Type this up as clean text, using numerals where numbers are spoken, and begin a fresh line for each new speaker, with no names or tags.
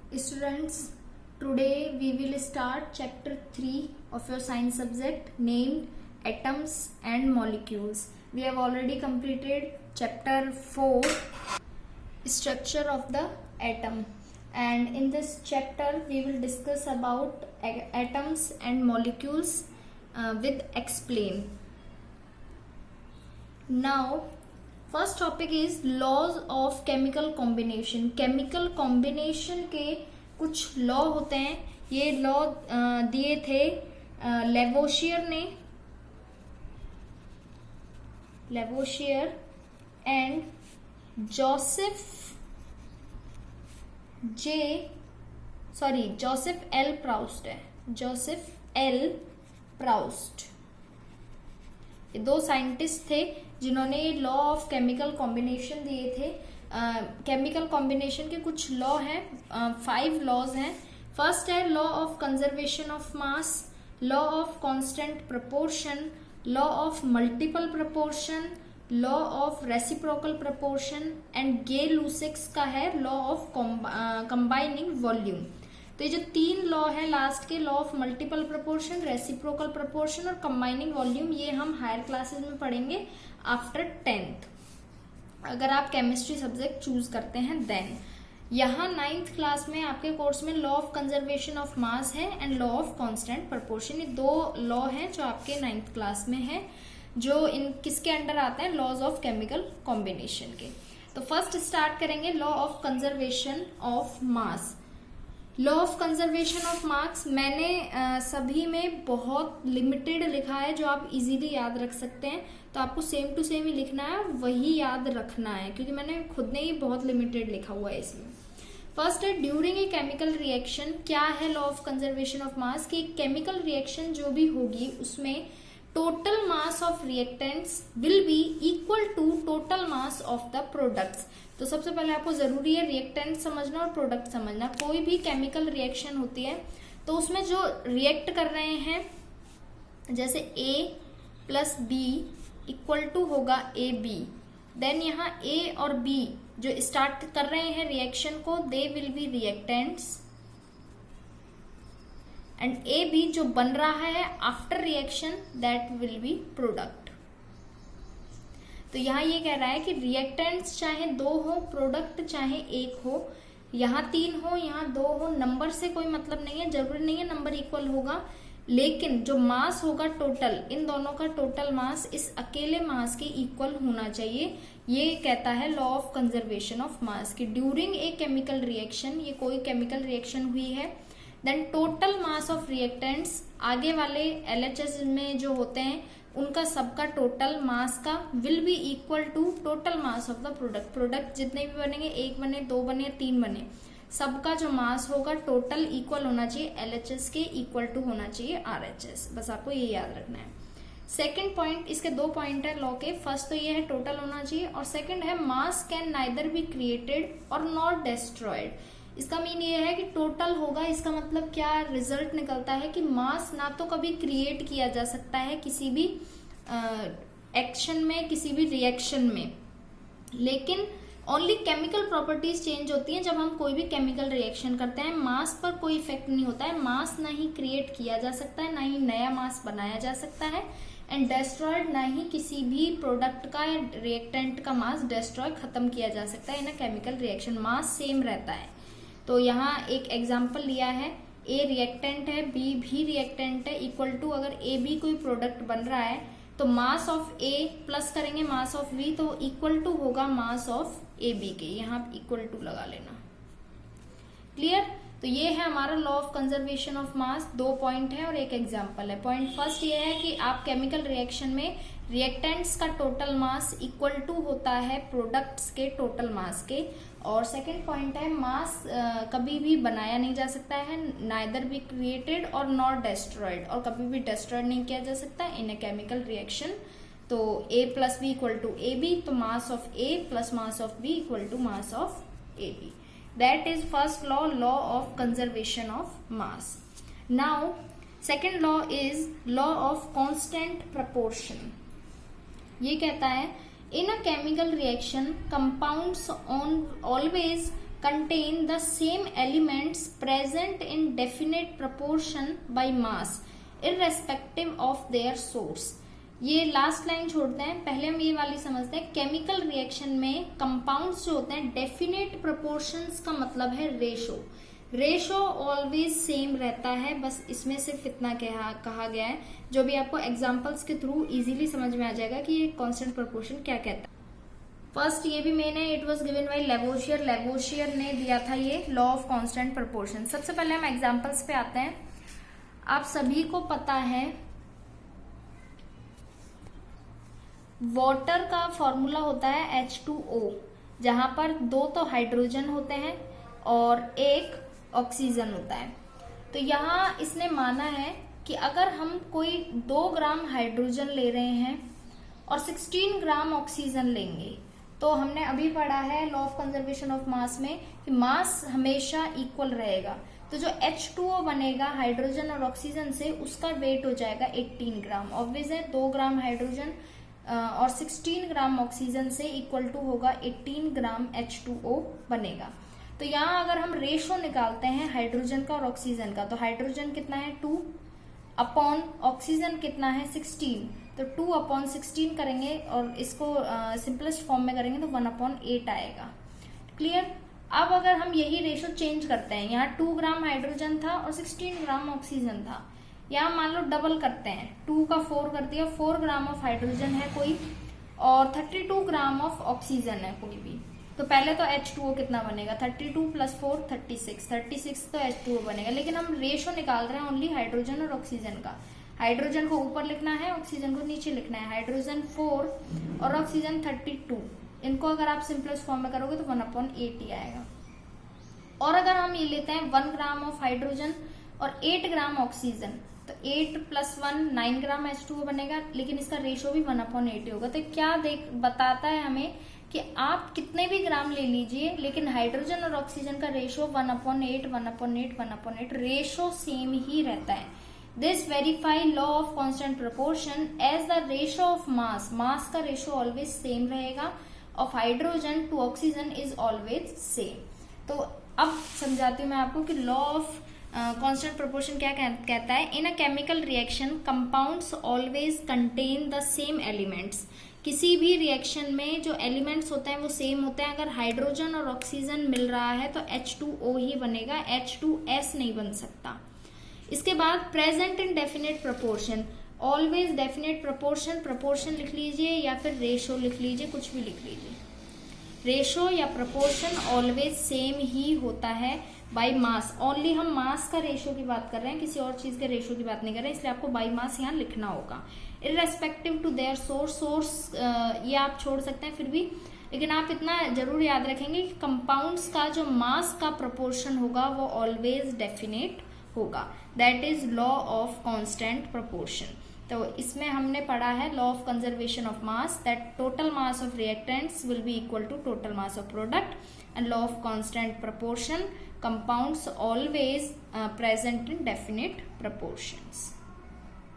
Students, today we will start chapter 3 of your science subject named Atoms and Molecules. We have already completed chapter 4, Structure of the Atom, and in this chapter we will discuss about atoms and molecules with explain. Now first topic is laws of chemical combination. Chemical combination के कुछ law होते हैं. ये law दिए थे Lavoisier and Joseph L Proust है. Joseph L Proust, ये दो साइंटिस्ट थे जिन्होंने लॉ ऑफ केमिकल कॉम्बिनेशन दिए थे. केमिकल कॉम्बिनेशन के कुछ लॉ हैं, 5 लॉज हैं. फर्स्ट है law of conservation of mass, law of constant proportion, law of multiple proportion, law of reciprocal proportion and Gay Lussac's का है लॉ ऑफ कंबाइनिंग वॉल्यूम. तो ये जो 3 लॉ है लास्ट के, law of multiple proportion, reciprocal proportion और combining volume, ये हम हायर क्लासेस में पढ़ेंगे आफ्टर 10th, अगर आप केमिस्ट्री सब्जेक्ट चूज करते हैं देन. यहाँ 9th क्लास में आपके कोर्स में law of conservation of mass है and law of constant proportion. ये 2 लॉ हैं जो आपके 9th क्लास में है, जो इन किसके अंडर आते हैं, लॉज ऑफ केमिकल कॉम्बिनेशन के. तो फर्स्ट स्टार्ट करेंगे law of conservation of mass. Law of conservation of मास मैंने सभी में बहुत लिमिटेड लिखा है जो आप इजीली याद रख सकते हैं. तो आपको सेम टू सेम ही लिखना है, वही याद रखना है, क्योंकि मैंने खुद ने ही बहुत लिमिटेड लिखा हुआ है इसमें. फर्स्ट है ड्यूरिंग ए केमिकल रिएक्शन. क्या है law of conservation of mass कि केमिकल रिएक्शन जो भी होगी उसमें total mass of reactants will be equal to total mass of the products. तो सबसे पहले आपको जरूरी है रिएक्टेंट समझना और प्रोडक्ट समझना. कोई भी केमिकल रिएक्शन होती है तो उसमें जो रिएक्ट कर रहे हैं, जैसे A plus B equal to होगा AB, देन यहाँ A और B जो स्टार्ट कर रहे हैं रिएक्शन को, they will be reactants, and AB जो बन रहा है after reaction, that will be product. तो यहाँ ये कह रहा है कि रिएक्टेंट्स चाहे 2 हो, प्रोडक्ट चाहे 1 हो, यहाँ 3 हो, यहाँ 2 हो, नंबर से कोई मतलब नहीं है, जरूरी नहीं है नंबर इक्वल होगा, लेकिन जो मास होगा टोटल, इन दोनों का टोटल मास इस अकेले मास के इक्वल होना चाहिए. ये कहता है law of conservation of mass कि ड्यूरिंग ए केमिकल रिएक्शन, ये कोई केमिकल रिएक्शन हुई है, then total mass of reactants, आगे वाले LHS में जो होते हैं उनका सबका टोटल मास का will be equal to total mass of the product. Product जितने भी बनेंगे, 1 बने, 2 बने, 3 बने, सबका जो मास होगा टोटल इक्वल होना चाहिए LHS के, इक्वल टू होना चाहिए RHS. बस आपको ये याद रखना है. सेकंड पॉइंट, इसके 2 पॉइंट है लॉ के. फर्स्ट तो ये है टोटल होना चाहिए, और सेकंड है मास कैन नाइदर बी क्रिएटेड और नॉट डिस्ट्रॉयड. इसका मीन ये है कि टोटल होगा, इसका मतलब क्या रिजल्ट निकलता है कि मास ना तो कभी क्रिएट किया जा सकता है किसी भी एक्शन में, किसी भी रिएक्शन में, लेकिन ओनली केमिकल प्रॉपर्टीज चेंज होती हैं जब हम कोई भी केमिकल रिएक्शन करते हैं. मास पर कोई इफेक्ट नहीं होता है. मास ना ही क्रिएट किया जा सकता है, ना ही नया मास बनाया जा सकता है, एंड डिस्ट्रॉयड, ना ही किसी भी प्रोडक्ट का या रिएक्टेंट का मास डिस्ट्रॉय खत्म किया जा सकता है in a chemical reaction. Mass same रहता है. तो यहाँ एक एग्जाम्पल लिया है, A रिएक्टेंट है, B भी रिएक्टेंट है, इक्वल टू अगर AB कोई प्रोडक्ट बन रहा है तो मास ऑफ A प्लस करेंगे मास ऑफ B, तो इक्वल टू होगा मास ऑफ AB के. यहाँ इक्वल टू लगा लेना. क्लियर? तो ये है हमारा law of conservation of mass. 2 point है और एक एग्जाम्पल है. पॉइंट फर्स्ट ये है कि आप केमिकल रिएक्शन में रिएक्टेंट्स का टोटल मास इक्वल टू होता है प्रोडक्ट्स के टोटल मास के. और सेकंड पॉइंट है मास कभी भी बनाया नहीं जा सकता है, नाइदर बी क्रिएटेड और नॉट डिस्ट्रॉयड, और कभी भी डिस्ट्रॉयड नहीं किया जा सकता इन अ केमिकल रिएक्शन. तो A plus B equal to AB, तो mass of A plus mass of B equal to mass of AB. That is first law, law of conservation of mass. Now second law is law of constant proportion. ये कहता है In a chemical reaction, compounds always contain the same elements present in definite proportion by mass irrespective of their source। ये last line छोड़ते हैं, पहले हम ये वाली समझते हैं। केमिकल रिएक्शन में कंपाउंड्स जो होते हैं डेफिनेट प्रोपोर्शंस का मतलब है रेशो। रेशो ऑलवेज सेम रहता है, बस इसमें सिर्फ इतना कहा गया है, जो भी आपको एग्जांपल्स के थ्रू इजीली समझ में आ जाएगा कि ये कांस्टेंट प्रोपोर्शन क्या कहता है। फर्स्ट ये भी मैंने it was given by Lavoisier, Lavoisier ने दिया था ये लॉ ऑफ कांस्टेंट प्रोपोर्शन। सबसे पहले हम एग्जांपल्स पे आते हैं। आप सभी को पता है वाटर का फॉर्मूला होता है H2O, जहां पर 2 तो हाइड्रोजन होते हैं और 1 ऑक्सीजन होता है। तो यहाँ इसने माना है कि अगर हम कोई 2 ग्राम हाइड्रोजन ले रहे हैं और 16 ग्राम ऑक्सीजन लेंगे, तो हमने अभी पढ़ा है लॉ ऑफ कंजर्वेशन ऑफ मास में कि मास हमेशा इक्वल रहेगा। तो जो H2O बनेगा हाइड्रोजन और ऑक्सीजन से, उसका वेट हो जाएगा 18 ग्राम। ऑब्वियस है 2 ग्राम हाइड्रोजन और 16 ग्राम ऑक्सीजन से इक्वल टू होगा 18 ग्राम H2O बनेगा। तो यहाँ अगर हम रेशो निकालते हैं हाइड्रोजन का और ऑक्सीजन का, तो हाइड्रोजन कितना है 2 अपॉन ऑक्सीजन कितना है 16, तो 2 अपॉन 16 करेंगे और इसको सिंपलेस्ट फॉर्म में करेंगे तो 1/8 आएगा। क्लियर। अब अगर हम यही रेशो चेंज करते हैं, यहाँ 2 ग्राम हाइड्रोजन था और 16 ग्राम ऑक्सीजन था, यहाँ मान लो डबल करते हैं, 2 का 4 कर दिया, 4 ग्राम ऑफ हाइड्रोजन है कोई और 32 ग्राम ऑफ ऑक्सीजन है कोई भी। तो पहले तो H2O कितना बनेगा 32 + 4 36 तो H2O बनेगा। लेकिन हम रेशो निकाल रहे हैं ओनली हाइड्रोजन और ऑक्सीजन का। हाइड्रोजन को ऊपर लिखना है, ऑक्सीजन को नीचे लिखना है। हाइड्रोजन 4 और ऑक्सीजन 32, इनको अगर आप सिंपलेस्ट फॉर्म में करोगे तो 1/8 ही आएगा। और अगर हम ये लेते हैं 1 ग्राम ऑफ हाइड्रोजन और 8 ग्राम ऑक्सीजन, तो 8 + 1 9 ग्राम H2O बनेगा, लेकिन इसका रेशो भी 1/8 ही होगा। तो क्या बताता है हमें कि आप कितने भी ग्राम ले लीजिए, लेकिन हाइड्रोजन और ऑक्सीजन का रेशो 1/8 रेशो सेम ही रहता है। This verify law of constant proportion as the ratio of mass का रेशो ऑलवेज सेम रहेगा, of hydrogen to oxygen is always same. तो अब समझाती हूँ मैं आपको कि लॉ ऑफ कांस्टेंट प्रोपोर्शन क्या कहता है। In a chemical reaction compounds always contain the same elements. किसी भी रिएक्शन में जो एलिमेंट्स होते हैं वो सेम होते हैं। अगर हाइड्रोजन और ऑक्सीजन मिल रहा है तो H2O ही बनेगा, H2S नहीं बन सकता। इसके बाद present in definite proportion, always definite proportion लिख लीजिए या फिर रेशो लिख लीजिए, कुछ भी लिख लीजिए। रेशो या प्रोपोर्शन ऑलवेज सेम ही होता है बाय मास। ओनली हम मास का रेशो की बात कर रहे हैं, किसी और चीज के रेशो की बात नहीं कर रहे हैं, इसलिए आपको बाय मास यहाँ लिखना होगा। इररेस्पेक्टिव टू देयर सोर्स ये आप छोड़ सकते हैं फिर भी, लेकिन आप इतना जरूर याद रखेंगे कि कंपाउंड्स का जो मास का प्रोपोर्शन होगा वो ऑलवेज डेफिनेट होगा। That is law of constant proportion. तो इसमें हमने पढ़ा है law of conservation of mass, that total mass of reactants will be equal to total mass of product, and law of constant proportion, compounds always present in definite proportions.